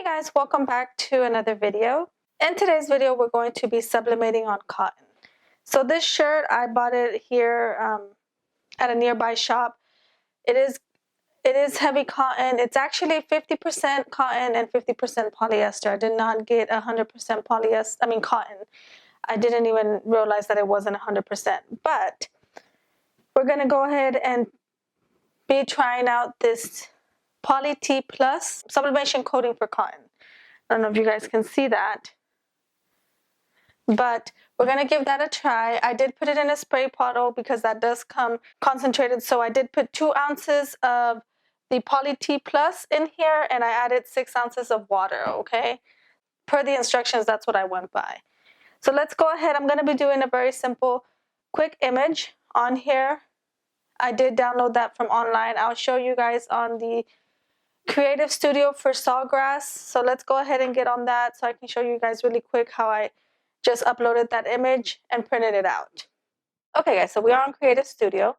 Hey guys, welcome back to another video. In today's video, we're going to be sublimating on cotton. So this shirt, I bought it here at a nearby shop. It is heavy cotton. It's actually 50% cotton and 50% polyester. I did not get 100% cotton. I didn't even realize that it wasn't 100%. But we're gonna go ahead and be trying out this polyTpress sublimation coating for cotton. I don't know if you guys can see that, but we're going to give that a try. I did put it in a spray bottle because that does come concentrated. So I did put 2 ounces of the polyTpress in here and I added 6 ounces of water, okay? Per the instructions, that's what I went by. So let's go ahead. I'm going to be doing a very simple, quick image on here. I did download that from online. I'll show you guys on the Creative Studio for Sawgrass. So let's go ahead and get on that so I can show you guys really quick how I just uploaded that image and printed it out. Okay guys, so we are on Creative Studio.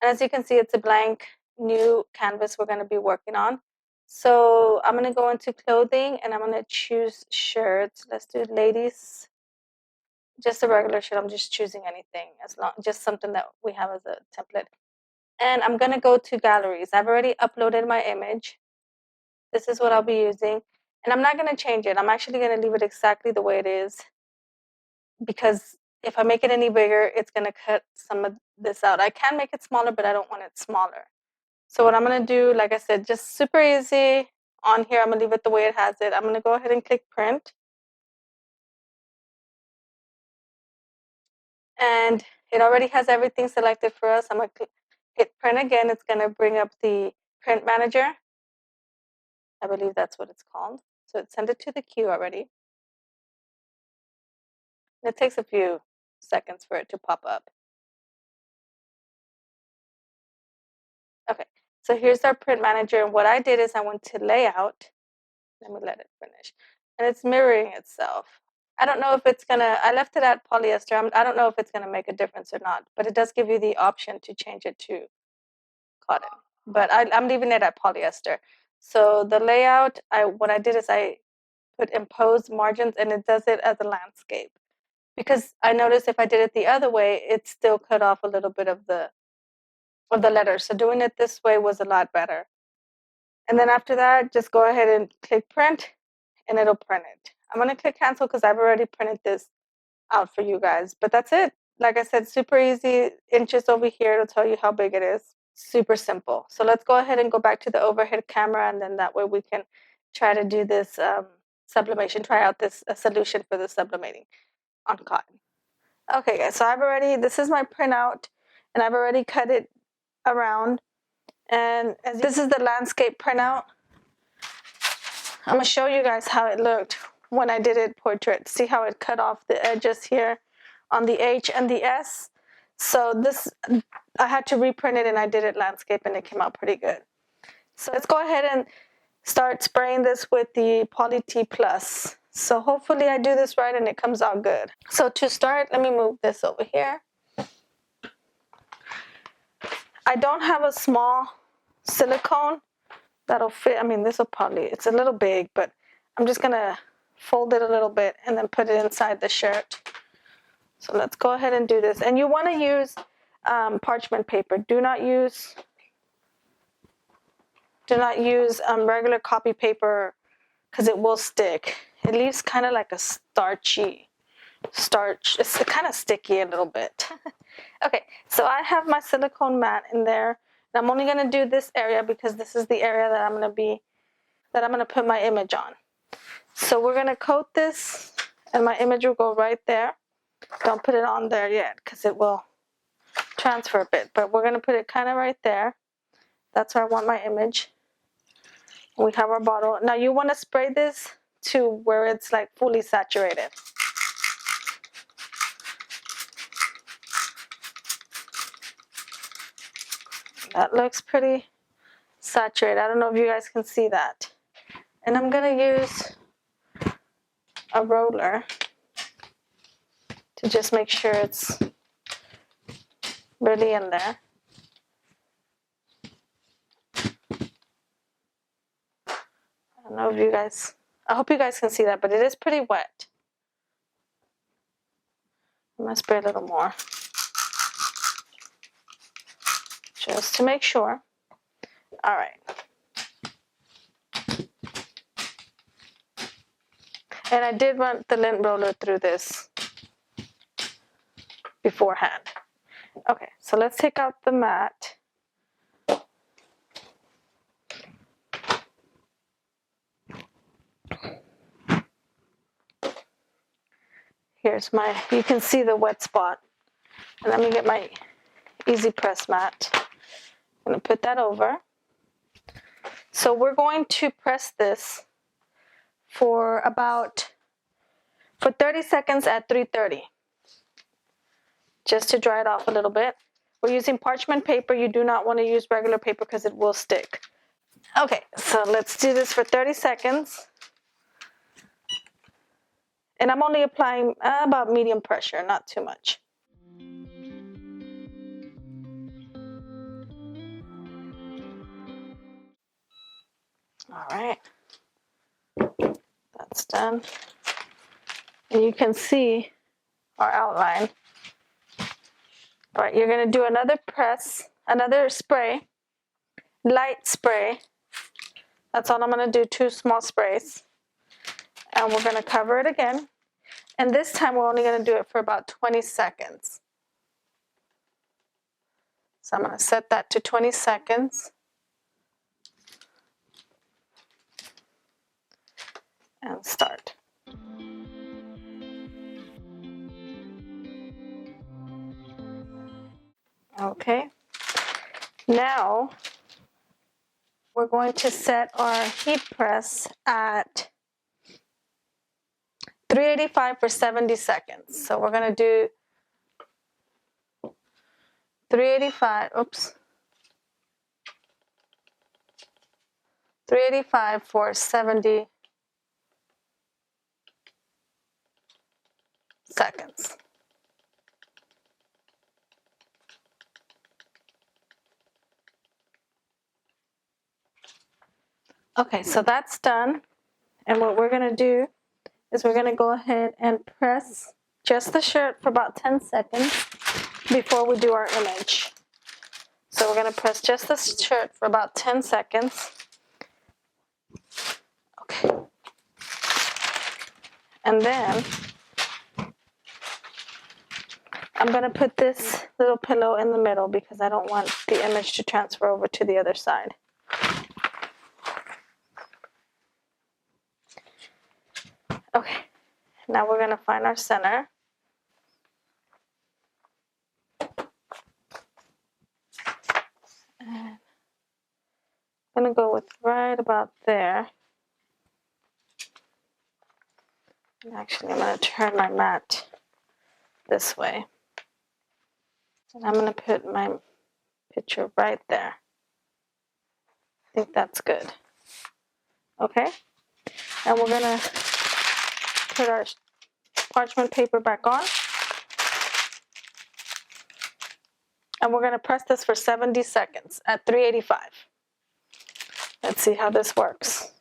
And as you can see, it's a blank new canvas we're going to be working on. So I'm going to go into clothing and I'm going to choose shirts. Let's do ladies. Just a regular shirt. I'm just choosing anything, just something that we have as a template. And I'm going to go to galleries. I've already uploaded my image. This is what I'll be using. And I'm not going to change it. I'm actually going to leave it exactly the way it is. Because if I make it any bigger, it's going to cut some of this out. I can make it smaller, but I don't want it smaller. So what I'm going to do, like I said, just super easy. On here, I'm going to leave it the way it has it. I'm going to go ahead and click print. And it already has everything selected for us. I'm going to hit print again. It's going to bring up the print manager. I believe that's what it's called. So it sent it to the queue already. It takes a few seconds for it to pop up. Okay, so here's our print manager. And what I did is I went to layout. Let me let it finish. And it's mirroring itself. I don't know if it's gonna, I left it at polyester. I don't know if it's gonna make a difference or not, but it does give you the option to change it to cotton. But I'm leaving it at polyester. So the layout, what I did is I put impose margins and it does it as a landscape. Because I noticed if I did it the other way, it still cut off a little bit of the letters. So doing it this way was a lot better. And then after that, just go ahead and click print and it'll print it. I'm going to click cancel because I've already printed this out for you guys. But that's it. Like I said, super easy. Inches over here to tell you how big it is. Super simple. So let's go ahead and go back to the overhead camera and then that way we can try to do this sublimation, try out this solution for the sublimating on cotton. Okay guys, so this is my printout and I've already cut it around. And this is the landscape printout. I'm going to show you guys how it looked when I did it portrait. See how it cut off the edges here on the H and the S. So this, I had to reprint it and I did it landscape and it came out pretty good. So let's go ahead and start spraying this with the polyTpress. So hopefully I do this right and it comes out good. So to start, let me move this over here. I don't have a small silicone that'll fit. I mean, this will probably, it's a little big, but I'm just going to fold it a little bit and then put it inside the shirt. So let's go ahead and do this. And you want to use parchment paper. Do not use regular copy paper because it will stick. It leaves kind of like a starch. It's kind of sticky a little bit. Okay, so I have my silicone mat in there. And I'm only going to do this area because this is the area that I'm going to put my image on. So we're going to coat this and my image will go right there. Don't put it on there yet because it will transfer a bit, but we're going to put it kind of right there. That's where I want my image. We have our bottle. Now you want to spray this to where it's like fully saturated. That looks pretty saturated. I don't know if you guys can see that. And I'm going to use a roller to just make sure it's really in there. I don't know if you guys I hope you guys can see that, but it is pretty wet. I'm gonna spray a little more, just to make sure. All right. And I did run the lint roller through this beforehand. Okay, so let's take out the mat. Here's my, you can see the wet spot. And let me get my easy press mat. I'm gonna put that over. So we're going to press this for 30 seconds at 330. Just to dry it off a little bit. We're using parchment paper. You do not want to use regular paper because it will stick. Okay, so let's do this for 30 seconds. And I'm only applying about medium pressure, not too much. All right, that's done. And you can see our outline. All right, you're gonna do another press, another spray, light spray. That's all I'm gonna do, 2 small sprays. And we're gonna cover it again. And this time we're only gonna do it for about 20 seconds. So I'm gonna set that to 20 seconds. And start. Okay, now we're going to set our heat press at 385 for 70 seconds. So we're going to do 385 for 70 seconds. Okay, so that's done. And what we're going to do is we're going to go ahead and press just the shirt for about 10 seconds before we do our image. So we're going to press just the shirt for about 10 seconds. Okay. And then I'm going to put this little pillow in the middle because I don't want the image to transfer over to the other side. Okay, now we're going to find our center. And I'm going to go with right about there. And actually, I'm going to turn my mat this way. And I'm going to put my picture right there. I think that's good. Okay, and we're going to put our parchment paper back on. And we're going to press this for 70 seconds at 385. Let's see how this works.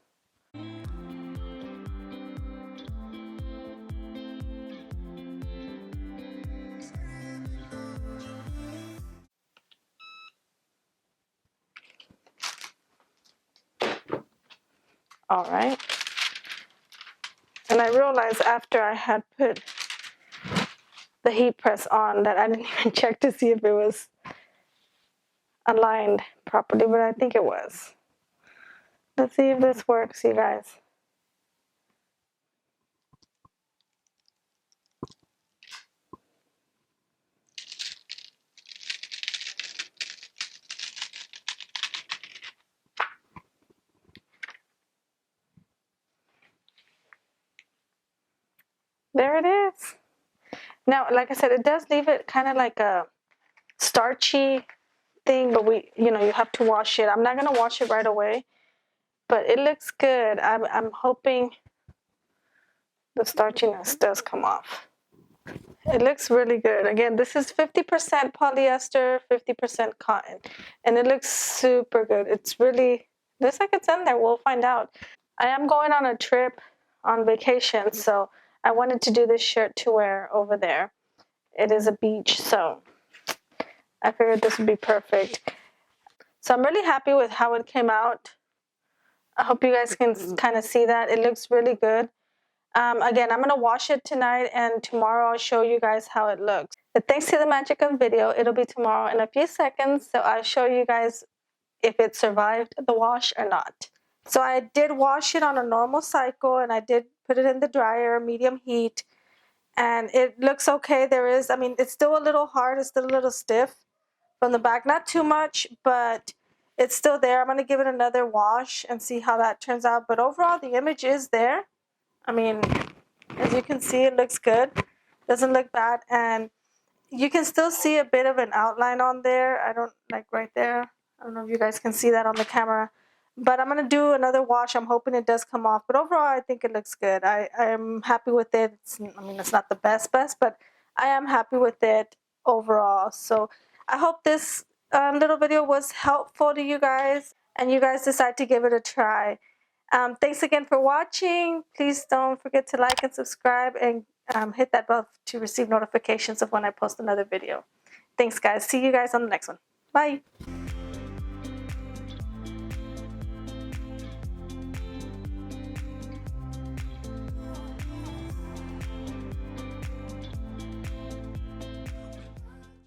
All right. And I realized after I had put the heat press on that I didn't even check to see if it was aligned properly, but I think it was. Let's see if this works, you guys. There it is. Now, like I said, it does leave it kind of like a starchy thing, but you have to wash it. I'm not gonna wash it right away, but it looks good. I'm hoping the starchiness does come off. It looks really good. Again, this is 50% polyester, 50% cotton, and it looks super good. It's really looks like it's in there. We'll find out. I am going on a trip on vacation, so I wanted to do this shirt to wear over there. It is a beach, so I figured this would be perfect. So I'm really happy with how it came out. I hope you guys can kind of see that. It looks really good. Again, I'm going to wash it tonight, and tomorrow I'll show you guys how it looks. But thanks to the magic of video, it'll be tomorrow in a few seconds, so I'll show you guys if it survived the wash or not. So I did wash it on a normal cycle, and I did put it in the dryer, medium heat, and it looks okay. It's still a little hard, it's still a little stiff from the back, not too much, but it's still there. I'm going to give it another wash and see how that turns out, but overall the image is there. I mean, as you can see, it looks good. Doesn't look bad, and you can still see a bit of an outline on there. I don't like right there. I don't know if you guys can see that on the camera, but I'm gonna do another wash. I'm hoping it does come off, but overall, I think it looks good. I'm happy with it. It's not the best, but I am happy with it overall. So I hope this little video was helpful to you guys, and you guys decide to give it a try. Thanks again for watching. Please don't forget to like and subscribe, and hit that bell to receive notifications of when I post another video. Thanks, guys. See you guys on the next one. Bye.